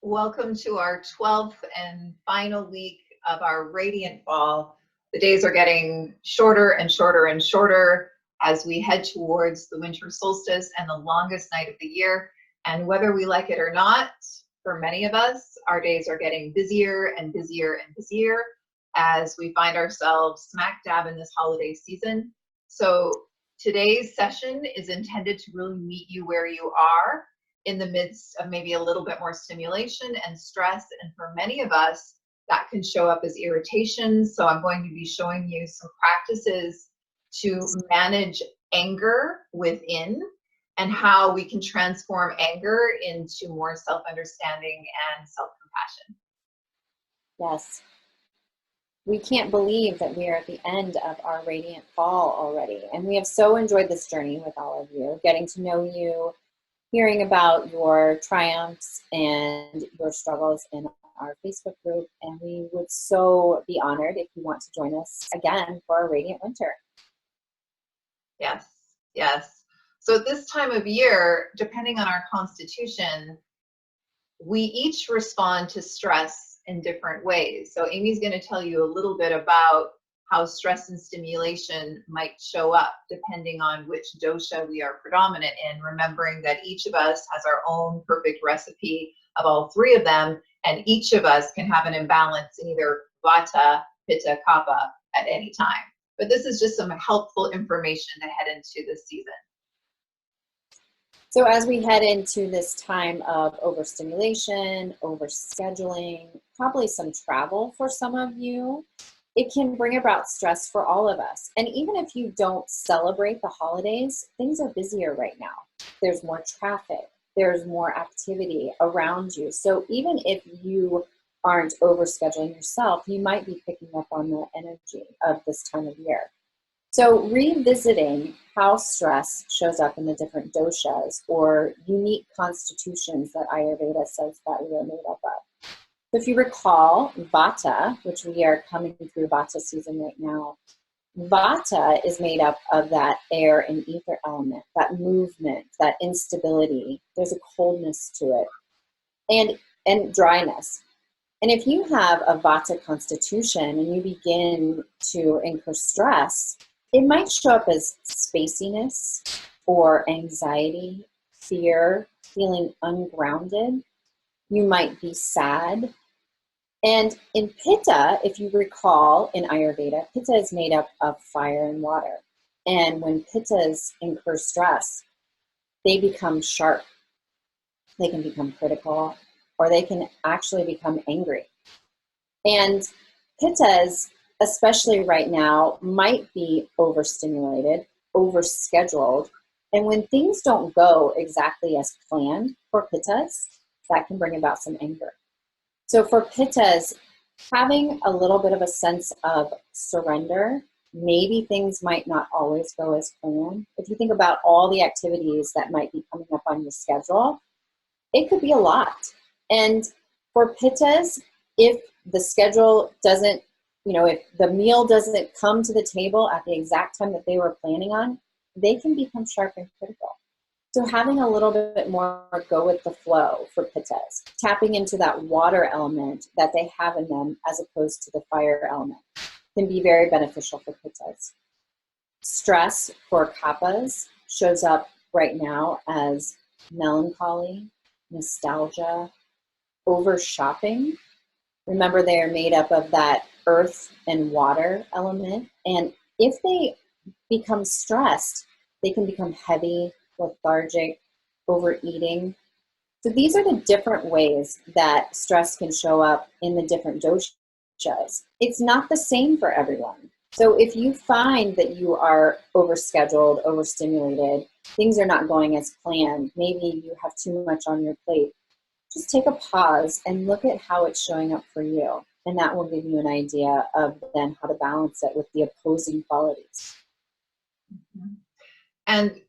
Welcome to our 12th and final week of our Radiant Fall. The days are getting shorter and shorter and shorter as we head towards the winter solstice and the longest night of the year. And whether we like it or not, for many of us, our days are getting busier and busier and busier as we find ourselves smack dab in this holiday season. So today's session is intended to really meet you where you are in the midst of maybe a little bit more stimulation and stress. And for many of us, that can show up as irritation. So I'm going to be showing you some practices to manage anger within and how we can transform anger into more self-understanding and self-compassion. Yes. We can't believe that we are at the end of our Radiant Fall already. And we have so enjoyed this journey with all of you, getting to know you, hearing about your triumphs and your struggles in our Facebook group. And we would so be honored if you want to join us again for a Radiant Winter. Yes, yes. So at this time of year, depending on our constitution, we each respond to stress in different ways. So Amy's going to tell you a little bit about how stress and stimulation might show up depending on which dosha we are predominant in, remembering that each of us has our own perfect recipe of all three of them, and each of us can have an imbalance in either vata, pitta, kapha at any time. But this is just some helpful information to head into this season. So as we head into this time of overstimulation, overscheduling, probably some travel for some of you, it can bring about stress for all of us. And even if you don't celebrate the holidays, things are busier right now. There's more traffic, there's more activity around you. So even if you aren't overscheduling yourself, you might be picking up on the energy of this time of year. So revisiting how stress shows up in the different doshas or unique constitutions that Ayurveda says that we are made up of. So if you recall, Vata, which we are coming through Vata season right now, Vata is made up of that air and ether element, that movement, that instability. There's a coldness to it and dryness. And if you have a Vata constitution and you begin to incur stress, it might show up as spaciness or anxiety, fear, feeling ungrounded. You might be sad. And in Pitta, if you recall in Ayurveda, Pitta is made up of fire and water. And when Pittas incur stress, they become sharp. They can become critical, or they can actually become angry. And Pittas, especially right now, might be overstimulated, overscheduled. And when things don't go exactly as planned for Pittas, that can bring about some anger. So for Pittas, having a little bit of a sense of surrender, maybe things might not always go as planned. If you think about all the activities that might be coming up on your schedule, it could be a lot. And for Pittas, if the schedule doesn't, if the meal doesn't come to the table at the exact time that they were planning on, they can become sharp and critical. So having a little bit more go with the flow for Pittas, tapping into that water element that they have in them as opposed to the fire element, can be very beneficial for Pittas. Stress for Kappas shows up right now as melancholy, nostalgia, over shopping. Remember, they are made up of that earth and water element. And if they become stressed, they can become heavy, lethargic, overeating. So these are the different ways that stress can show up in the different doshas. It's not the same for everyone. So if you find that you are overscheduled, overstimulated, things are not going as planned, maybe you have too much on your plate, just take a pause and look at how it's showing up for you. And that will give you an idea of then how to balance it with the opposing qualities. Mm-hmm. And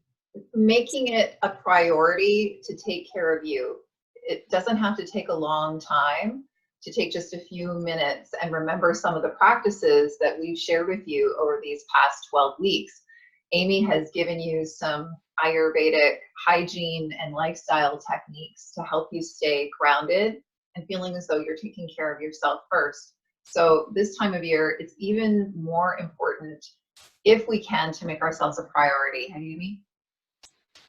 making it a priority to take care of you. It doesn't have to take a long time, to take just a few minutes and remember some of the practices that we've shared with you over these past 12 weeks. Amy has given you some Ayurvedic hygiene and lifestyle techniques to help you stay grounded and feeling as though you're taking care of yourself first. So this time of year, it's even more important, if we can, to make ourselves a priority. Amy?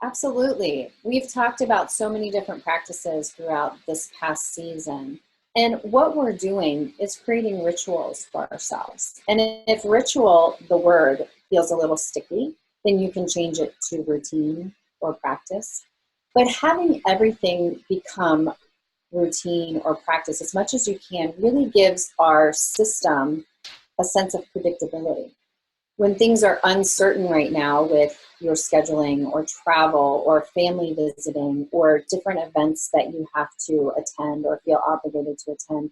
Absolutely. We've talked about so many different practices throughout this past season. And what we're doing is creating rituals for ourselves. And if ritual, the word, feels a little sticky, then you can change it to routine or practice. But having everything become routine or practice as much as you can really gives our system a sense of predictability. When things are uncertain right now with your scheduling or travel or family visiting or different events that you have to attend or feel obligated to attend,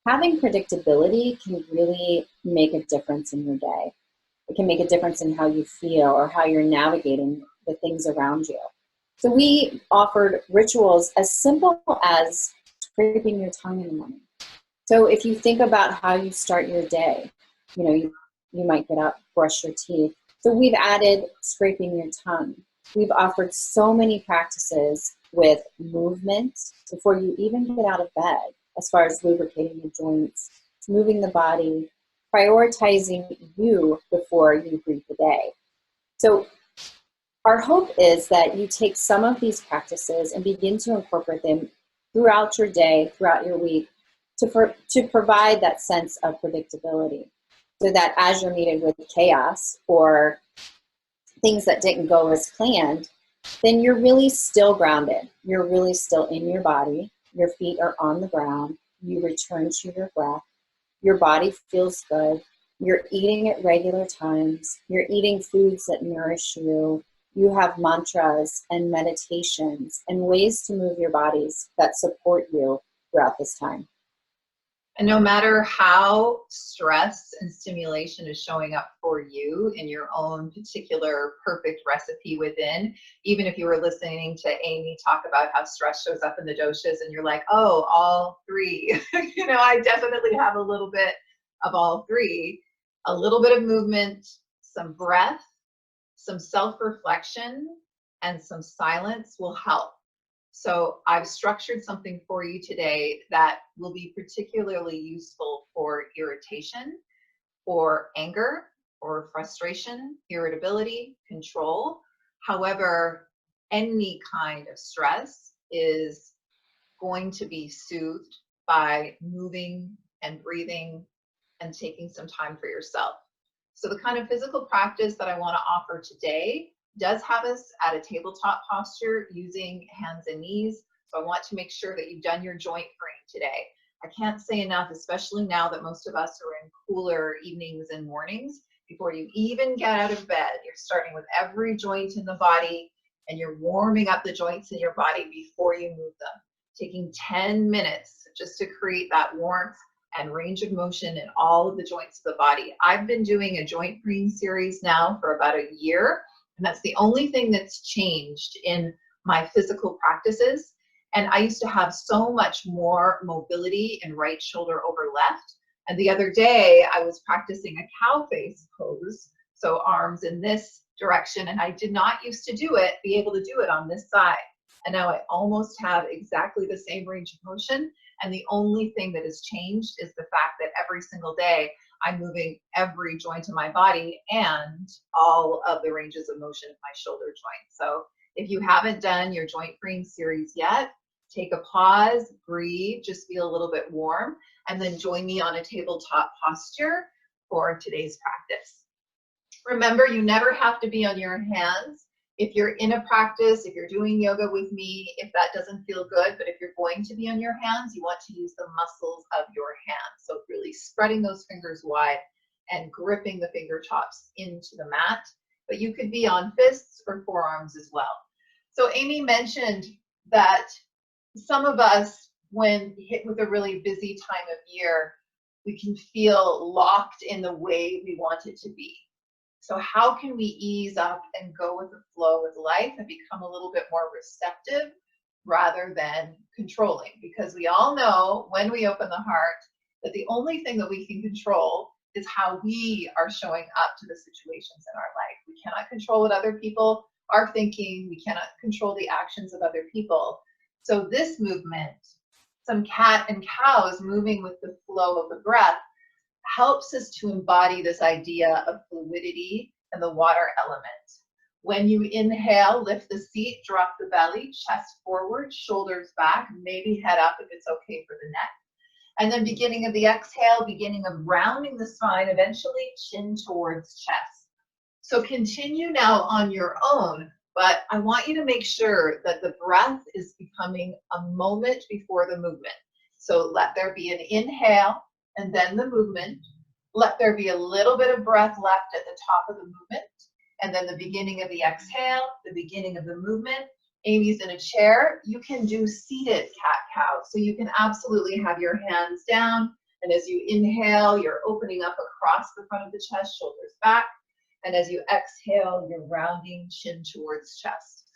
having predictability can really make a difference in your day. It can make a difference in how you feel or how you're navigating the things around you. So we offered rituals as simple as scraping your tongue in the morning. So if you think about how you start your day, you might get up, brush your teeth. So we've added scraping your tongue. We've offered so many practices with movement before you even get out of bed, as far as lubricating the joints, moving the body, prioritizing you before you greet the day. So our hope is that you take some of these practices and begin to incorporate them throughout your day, throughout your week, to provide that sense of predictability. So that as you're meeting with chaos or things that didn't go as planned, then you're really still grounded. You're really still in your body. Your feet are on the ground. You return to your breath. Your body feels good. You're eating at regular times. You're eating foods that nourish you. You have mantras and meditations and ways to move your bodies that support you throughout this time. And no matter how stress and stimulation is showing up for you in your own particular perfect recipe within, even if you were listening to Amy talk about how stress shows up in the doshas and you're like, oh, all three, I definitely have a little bit of all three. A little bit of movement, some breath, some self-reflection, and some silence will help. So I've structured something for you today that will be particularly useful for irritation, or anger, or frustration, irritability, control. However, any kind of stress is going to be soothed by moving and breathing and taking some time for yourself. So the kind of physical practice that I want to offer today does have us at a tabletop posture using hands and knees. So I want to make sure that you've done your joint freeing today. I can't say enough, especially now that most of us are in cooler evenings and mornings. Before you even get out of bed, you're starting with every joint in the body and you're warming up the joints in your body before you move them. Taking 10 minutes just to create that warmth and range of motion in all of the joints of the body. I've been doing a joint freeing series now for about a year, and that's the only thing that's changed in my physical practices. And I used to have so much more mobility in right shoulder over left. And the other day I was practicing a cow face pose, so arms in this direction, and I did not used to be able to do it on this side. And now I almost have exactly the same range of motion. And the only thing that has changed is the fact that every single day I'm moving every joint in my body and all of the ranges of motion of my shoulder joint. So if you haven't done your joint freeing series yet, take a pause, breathe, just feel a little bit warm, and then join me on a tabletop posture for today's practice. Remember, you never have to be on your hands. If you're in a practice, if you're doing yoga with me, if that doesn't feel good, but if you're going to be on your hands, you want to use the muscles of your hands. So really spreading those fingers wide and gripping the fingertips into the mat. But you could be on fists or forearms as well. So Amy mentioned that some of us, when hit with a really busy time of year, we can feel locked in the way we want it to be. So how can we ease up and go with the flow with life and become a little bit more receptive rather than controlling? Because we all know when we open the heart that the only thing that we can control is how we are showing up to the situations in our life. We cannot control what other people are thinking. We cannot control the actions of other people. So this movement some cat and cows moving with the flow of the breath helps us to embody this idea of fluidity and the water element. When you inhale, lift the seat, drop the belly, chest forward, shoulders back, maybe head up if it's okay for the neck. And then beginning of the exhale, beginning of rounding the spine, eventually chin towards chest. So continue now on your own, but I want you to make sure that the breath is becoming a moment before the movement. So let there be an inhale and then the movement. Let there be a little bit of breath left at the top of the movement. And then the beginning of the exhale, the beginning of the movement. Amy's in a chair. You can do seated cat-cow. So you can absolutely have your hands down. And as you inhale, you're opening up across the front of the chest, shoulders back. And as you exhale, you're rounding chin towards chest.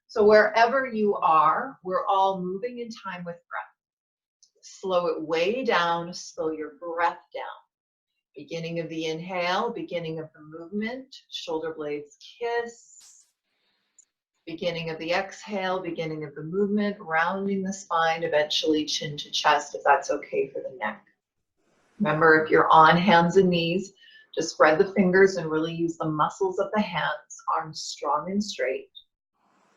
So wherever you are, we're all moving in time with breath. Slow it way down, slow your breath down. Beginning of the inhale, beginning of the movement, shoulder blades kiss. Beginning of the exhale, beginning of the movement, rounding the spine, eventually chin to chest if that's okay for the neck. Remember, if you're on hands and knees, just spread the fingers and really use the muscles of the hands, arms strong and straight.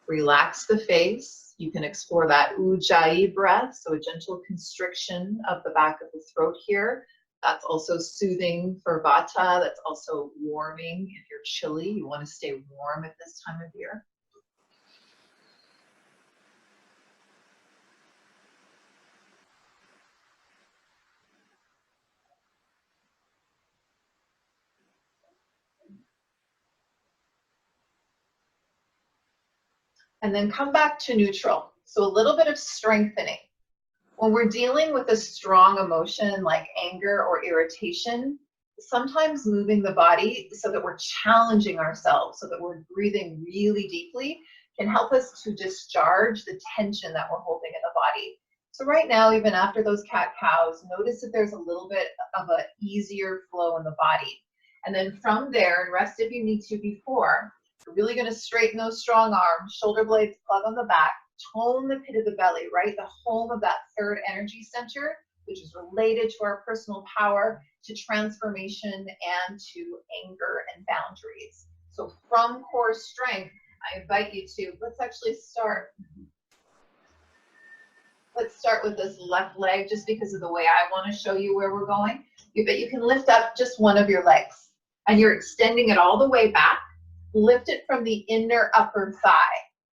Relax the face. You can explore that Ujjayi breath, so a gentle constriction of the back of the throat here. That's also soothing for Vata. That's also warming. If you're chilly, you want to stay warm at this time of year. And then come back to neutral. So a little bit of strengthening. When we're dealing with a strong emotion like anger or irritation, sometimes moving the body so that we're challenging ourselves, so that we're breathing really deeply, can help us to discharge the tension that we're holding in the body. So right now, even after those cat-cows, notice that there's a little bit of an easier flow in the body. And then from there, and rest if you need to before, we're really going to straighten those strong arms, shoulder blades plug on the back, tone the pit of the belly, right? The home of that third energy center, which is related to our personal power, to transformation, and to anger and boundaries. So from core strength, I invite you to, let's actually start. Let's start with this left leg just because of the way I want to show you where we're going. But you can lift up just one of your legs and you're extending it all the way back. Lift it from the inner upper thigh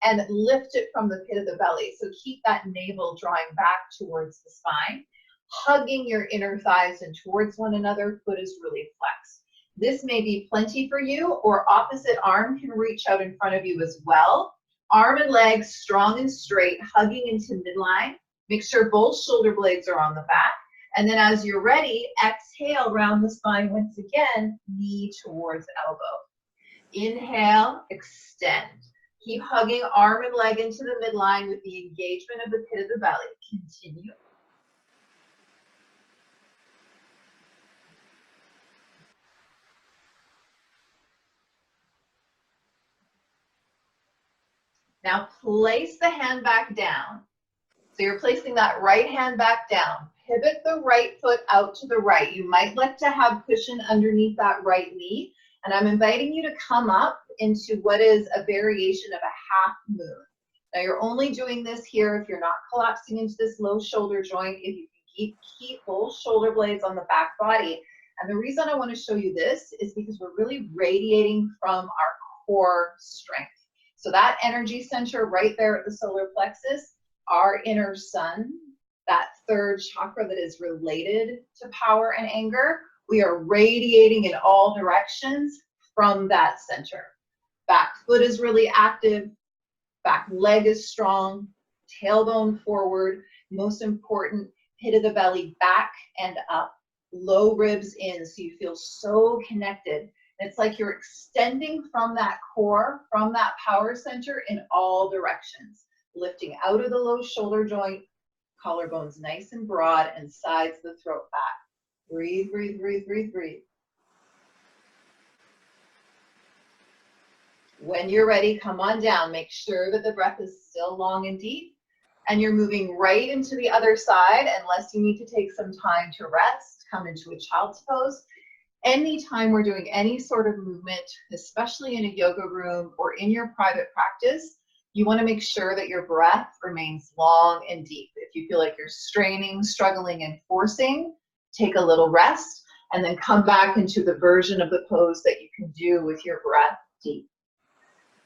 and lift it from the pit of the belly. So keep that navel drawing back towards the spine, hugging your inner thighs and towards one another. Foot is really flexed. This may be plenty for you, or opposite arm can reach out in front of you as well. Arm and legs strong and straight, hugging into midline. Make sure both shoulder blades are on the back. And then as you're ready, exhale, round the spine once again, knee towards elbow. Inhale, extend. Keep hugging arm and leg into the midline with the engagement of the pit of the belly. Continue. Now place the hand back down. So you're placing that right hand back down. Pivot the right foot out to the right. You might like to have cushion underneath that right knee. And I'm inviting you to come up into what is a variation of a half moon. Now you're only doing this here if you're not collapsing into this low shoulder joint, if you can keep both shoulder blades on the back body. And the reason I want to show you this is because we're really radiating from our core strength. So that energy center right there at the solar plexus, our inner sun, that third chakra that is related to power and anger, we are radiating in all directions from that center. Back foot is really active, back leg is strong, tailbone forward, most important, pit of the belly back and up, low ribs in, so you feel so connected. It's like you're extending from that core, from that power center in all directions, lifting out of the low shoulder joint, collarbones nice and broad, and sides of the throat back. Breathe, breathe, breathe, breathe, breathe. When you're ready, come on down. Make sure that the breath is still long and deep. And you're moving right into the other side unless you need to take some time to rest, come into a child's pose. Anytime we're doing any sort of movement, especially in a yoga room or in your private practice, you want to make sure that your breath remains long and deep. If you feel like you're straining, struggling, and forcing, take a little rest and then come back into the version of the pose that you can do with your breath deep.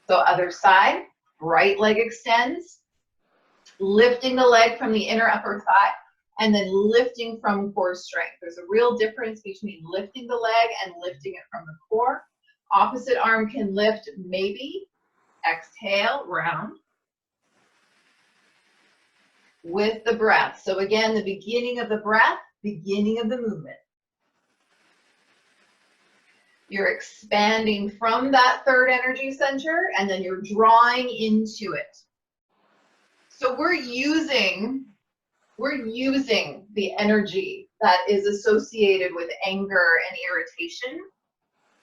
So other side, right leg extends, lifting the leg from the inner upper thigh, and then lifting from core strength. There's a real difference between lifting the leg and lifting it from the core. Opposite arm can lift, maybe. Exhale, round. With the breath. So again, the beginning of the breath, beginning of the movement. You're expanding from that third energy center, and then you're drawing into it. So we're using the energy that is associated with anger and irritation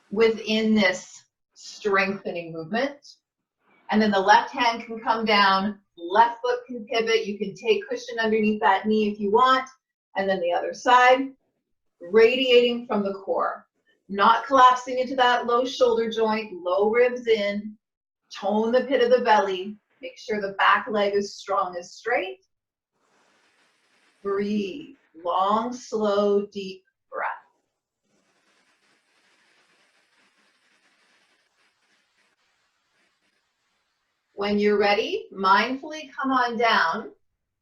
within this strengthening movement. And then the left hand can come down, left foot can pivot. You can take cushion underneath that knee if you want. And then the other side, radiating from the core. Not collapsing into that low shoulder joint, low ribs in, tone the pit of the belly. Make sure the back leg is strong and straight. Breathe. Long, slow, deep breath. When you're ready, mindfully come on down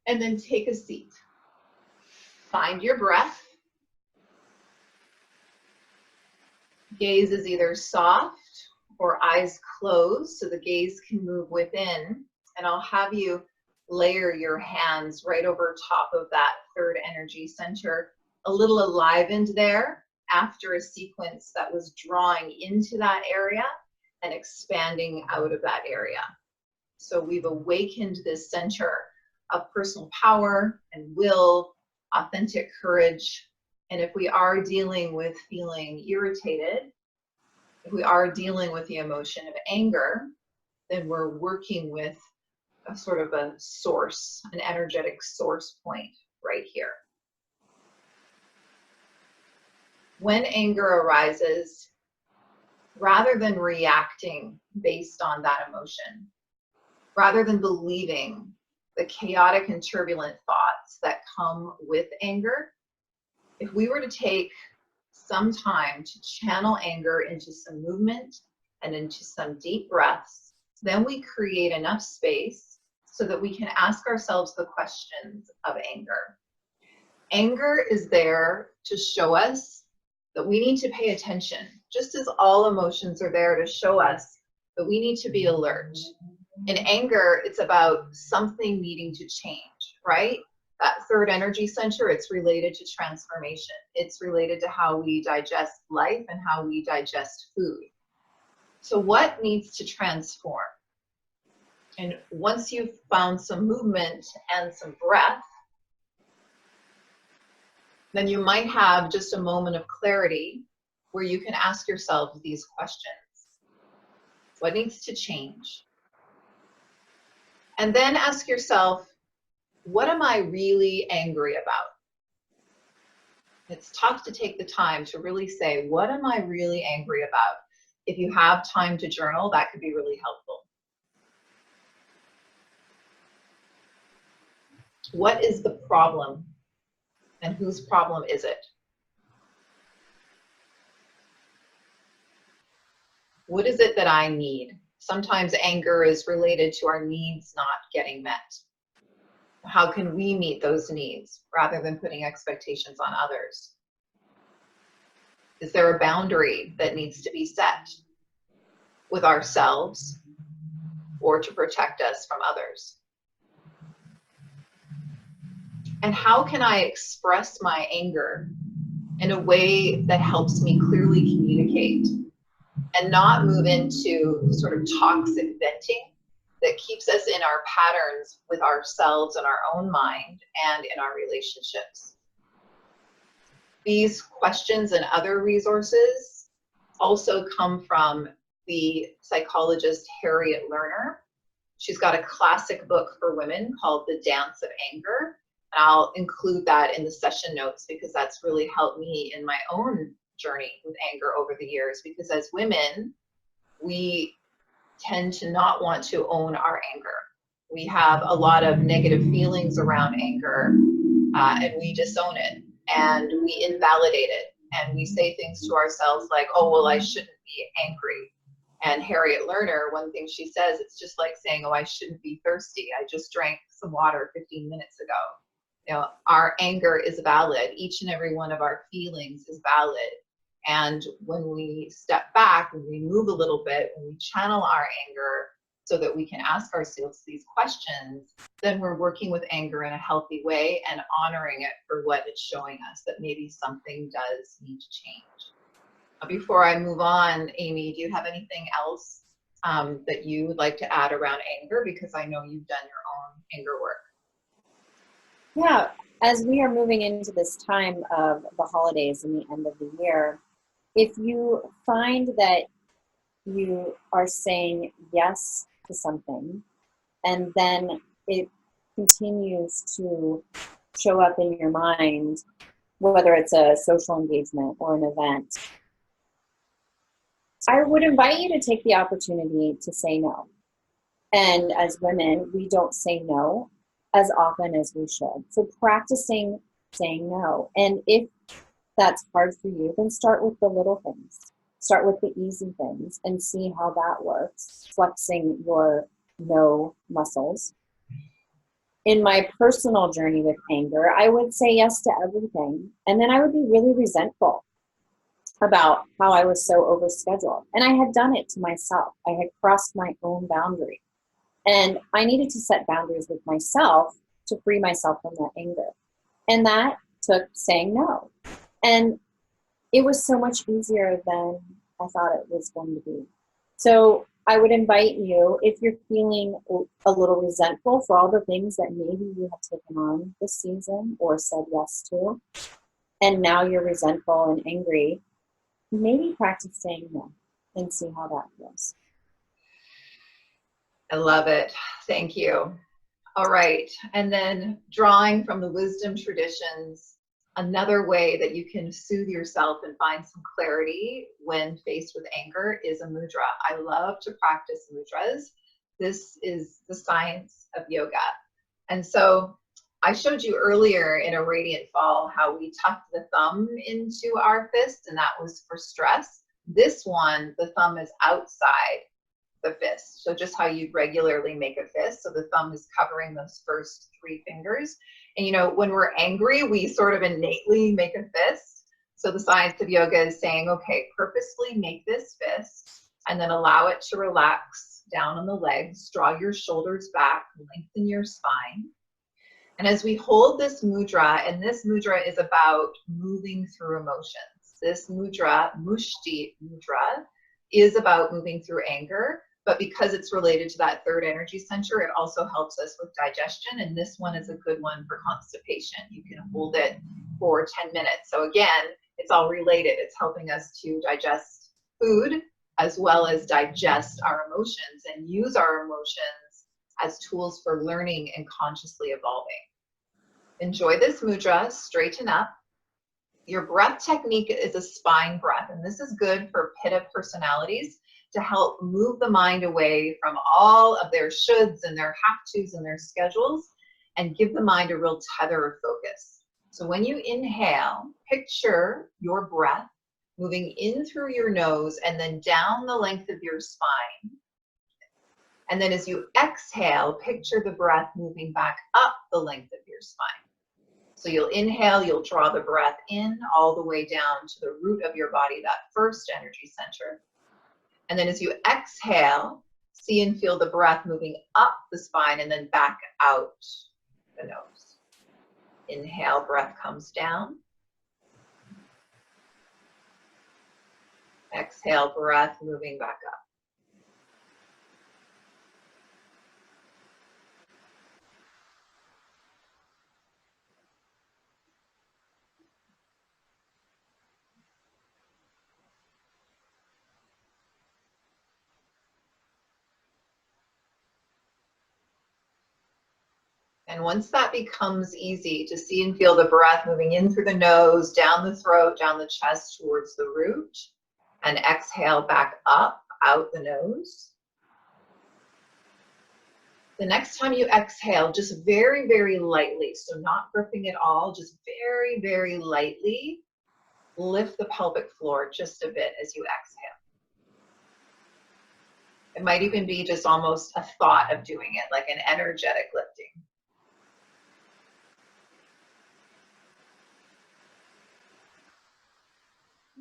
and then take a seat. Find your breath. Gaze is either soft or eyes closed so the gaze can move within. And I'll have you layer your hands right over top of that third energy center, a little enlivened there after a sequence that was drawing into that area and expanding out of that area. So we've awakened this center of personal power and will, authentic courage. And if we are dealing with feeling irritated, if we are dealing with the emotion of anger, then we're working with a sort of a source, an energetic source point right here. When anger arises, rather than reacting based on that emotion, rather than believing the chaotic and turbulent thoughts that come with anger, if we were to take some time to channel anger into some movement and into some deep breaths, then we create enough space so that we can ask ourselves the questions of anger. Anger is there to show us that we need to pay attention, just as all emotions are there to show us that we need to be alert. In anger, it's about something needing to change, right? That third energy center, it's related to transformation. It's related to how we digest life and how we digest food. So what needs to transform? And once you've found some movement and some breath, then you might have just a moment of clarity where you can ask yourself these questions. What needs to change? And then ask yourself, what am I really angry about? It's tough to take the time to really say, what am I really angry about? If you have time to journal, that could be really helpful. What is the problem? And whose problem is it? What is it that I need? Sometimes anger is related to our needs not getting met. How can we meet those needs rather than putting expectations on others? Is there a boundary that needs to be set with ourselves or to protect us from others? And how can I express my anger in a way that helps me clearly communicate and not move into sort of toxic venting that keeps us in our patterns with ourselves and our own mind and in our relationships? These questions and other resources also come from the psychologist Harriet Lerner. She's got a classic book for women called The Dance of Anger. And I'll include that in the session notes because that's really helped me in my own journey with anger over the years. Because as women, we tend to not want to own our anger. We have a lot of negative feelings around anger, and we disown it and we invalidate it. And we say things to ourselves like, oh, well, I shouldn't be angry. And Harriet Lerner, one thing she says, it's just like saying, oh, I shouldn't be thirsty. I just drank some water 15 minutes ago. You know, our anger is valid. Each and every one of our feelings is valid. And when we step back and we move a little bit, when we channel our anger so that we can ask ourselves these questions, then we're working with anger in a healthy way and honoring it for what it's showing us, that maybe something does need to change. Before I move on, Amy, do you have anything else that you would like to add around anger? Because I know you've done your own anger work. Yeah, as we are moving into this time of the holidays and the end of the year, if you find that you are saying yes to something and then it continues to show up in your mind, whether it's a social engagement or an event, I would invite you to take the opportunity to say no. And as women, we don't say no as often as we should. So practicing saying no. And if that's hard for you, then start with the little things. Start with the easy things and see how that works, flexing your no muscles. In my personal journey with anger, I would say yes to everything. And then I would be really resentful about how I was so overscheduled. And I had done it to myself. I had crossed my own boundary. And I needed to set boundaries with myself to free myself from that anger. And that took saying no. And it was so much easier than I thought it was going to be. So I would invite you, if you're feeling a little resentful for all the things that maybe you have taken on this season or said yes to, and now you're resentful and angry, maybe practice saying no and see how that feels. I love it. Thank you. All right. And then drawing from the wisdom traditions, another way that you can soothe yourself and find some clarity when faced with anger is a mudra. I love to practice mudras. This is the science of yoga. And so I showed you earlier in a radiant fall how we tucked the thumb into our fist, and that was for stress. This one, the thumb is outside the fist. So just how you'd regularly make a fist. So the thumb is covering those first three fingers. And you know, when we're angry, we sort of innately make a fist. So the science of yoga is saying, okay, purposely make this fist and then allow it to relax down on the legs, draw your shoulders back, lengthen your spine. And as we hold this mudra, and this mudra is about moving through emotions. This mudra, Mushti mudra, is about moving through anger. But because it's related to that third energy center, it also helps us with digestion. And this one is a good one for constipation. You can hold it for 10 minutes. So again, it's all related. It's helping us to digest food as well as digest our emotions and use our emotions as tools for learning and consciously evolving. Enjoy this mudra, straighten up. Your breath technique is a spine breath, and this is good for Pitta personalities to help move the mind away from all of their shoulds and their have-tos and their schedules and give the mind a real tether of focus. So when you inhale, picture your breath moving in through your nose and then down the length of your spine. And then as you exhale, picture the breath moving back up the length of your spine. So you'll inhale, you'll draw the breath in all the way down to the root of your body, that first energy center. And then as you exhale, see and feel the breath moving up the spine and then back out the nose. Inhale, breath comes down. Exhale, breath moving back up. And once that becomes easy to see and feel the breath moving in through the nose, down the throat, down the chest towards the root, and exhale back up, out the nose. The next time you exhale, just very, very lightly, so not gripping at all, just very, very lightly, lift the pelvic floor just a bit as you exhale. It might even be just almost a thought of doing it, like an energetic lifting.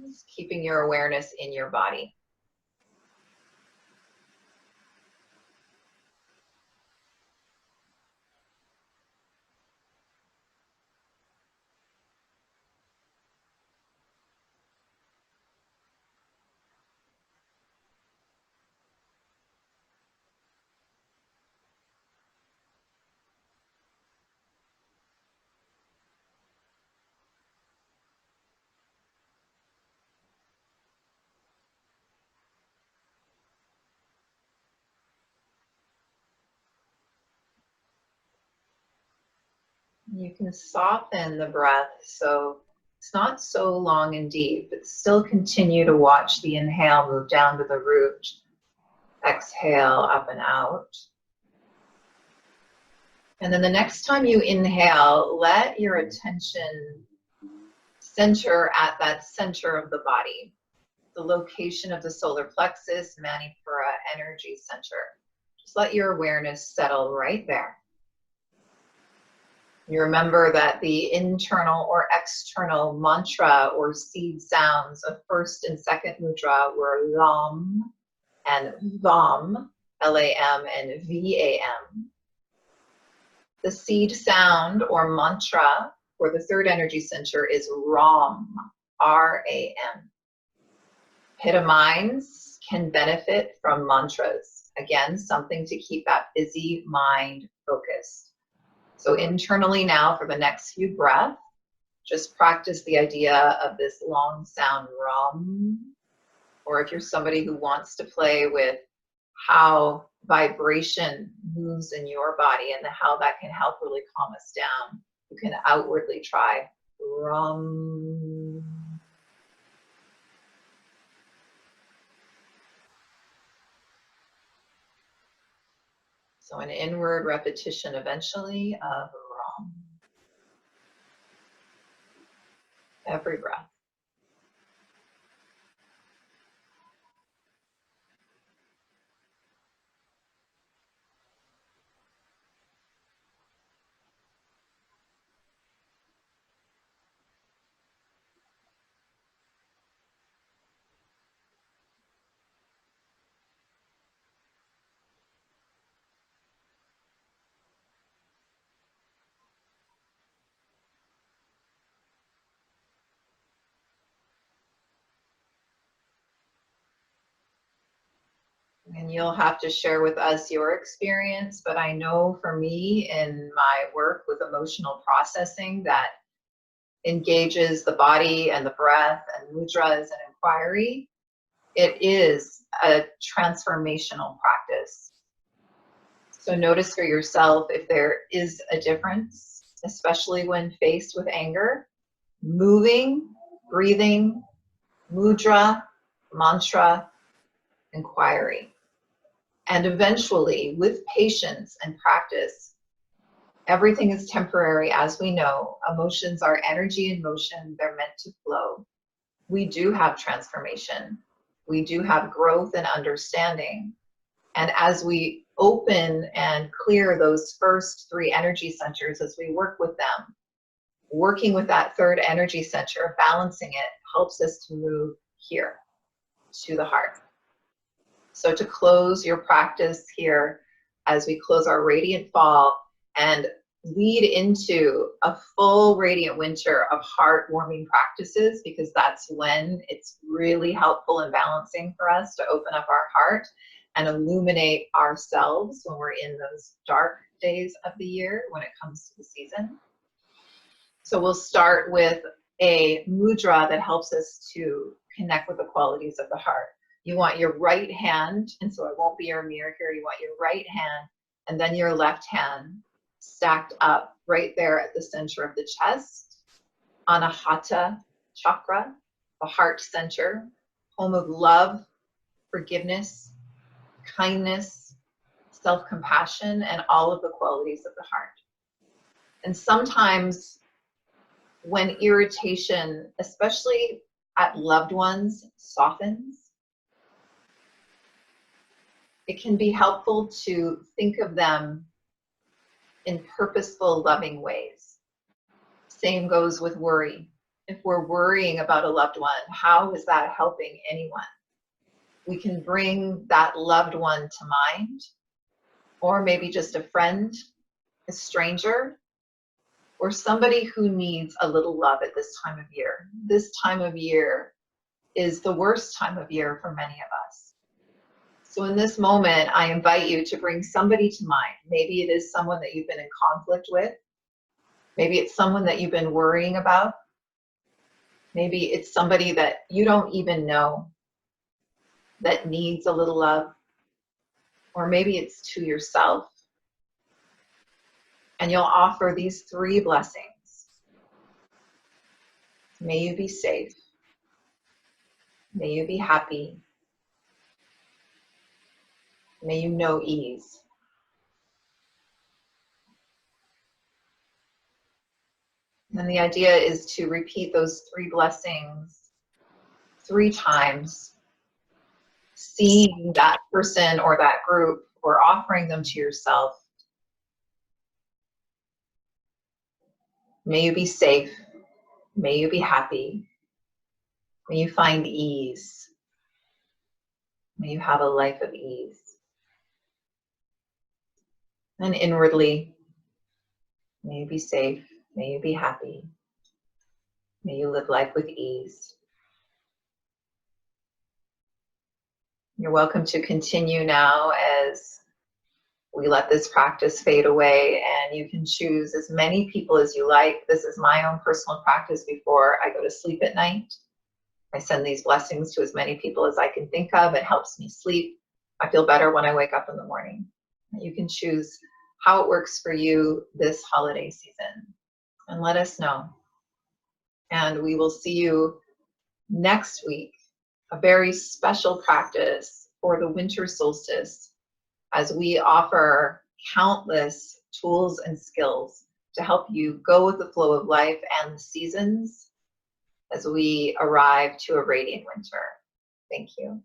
Just keeping your awareness in your body. You can soften the breath so it's not so long and deep, but still continue to watch the inhale move down to the root. Exhale up and out. And then the next time you inhale, let your attention center at that center of the body, the location of the solar plexus, Manipura energy center. Just let your awareness settle right there. You remember that the internal or external mantra or seed sounds of first and second mudra were LAM and VAM, L-A-M and V-A-M. The seed sound or mantra for the third energy center is RAM, R-A-M. Pitta minds can benefit from mantras. Again, something to keep that busy mind focused. So internally now for the next few breaths, just practice the idea of this long sound RUM. Or if you're somebody who wants to play with how vibration moves in your body and how that can help really calm us down, you can outwardly try RUM. So an inward repetition eventually of RUM. Every breath. And you'll have to share with us your experience, but I know for me in my work with emotional processing that engages the body and the breath and mudras and inquiry, it is a transformational practice. So notice for yourself if there is a difference, especially when faced with anger. Moving, breathing, mudra, mantra, inquiry. And eventually, with patience and practice, everything is temporary, as we know. Emotions are energy in motion. They're meant to flow. We do have transformation. We do have growth and understanding. And as we open and clear those first three energy centers, as we work with them, working with that third energy center, balancing it, helps us to move here to the heart. So to close your practice here, as we close our radiant fall and lead into a full radiant winter of heartwarming practices, because that's when it's really helpful and balancing for us to open up our heart and illuminate ourselves when we're in those dark days of the year when it comes to the season. So we'll start with a mudra that helps us to connect with the qualities of the heart. You want your right hand, and so it won't be your mirror here, you want your right hand and then your left hand stacked up right there at the center of the chest. Anahata chakra, the heart center, home of love, forgiveness, kindness, self-compassion, and all of the qualities of the heart. And sometimes when irritation, especially at loved ones, softens, it can be helpful to think of them in purposeful, loving ways. Same goes with worry. If we're worrying about a loved one, how is that helping anyone? We can bring that loved one to mind, or maybe just a friend, a stranger, or somebody who needs a little love at this time of year. This time of year is the worst time of year for many of us. So in this moment, I invite you to bring somebody to mind. Maybe it is someone that you've been in conflict with. Maybe it's someone that you've been worrying about. Maybe it's somebody that you don't even know that needs a little love. Or maybe it's to yourself. And you'll offer these 3 blessings. May you be safe. May you be happy. May you know ease. And the idea is to repeat those 3 blessings 3 times, seeing that person or that group or offering them to yourself. May you be safe. May you be happy. May you find ease. May you have a life of ease. And inwardly, may you be safe. May you be happy. May you live life with ease. You're welcome to continue now as we let this practice fade away, and you can choose as many people as you like. This is my own personal practice before I go to sleep at night. I send these blessings to as many people as I can think of. It helps me sleep. I feel better when I wake up in the morning. You can choose how it works for you this holiday season, and let us know. And we will see you next week, a very special practice for the winter solstice, as we offer countless tools and skills to help you go with the flow of life and the seasons as we arrive to a radiant winter. Thank you.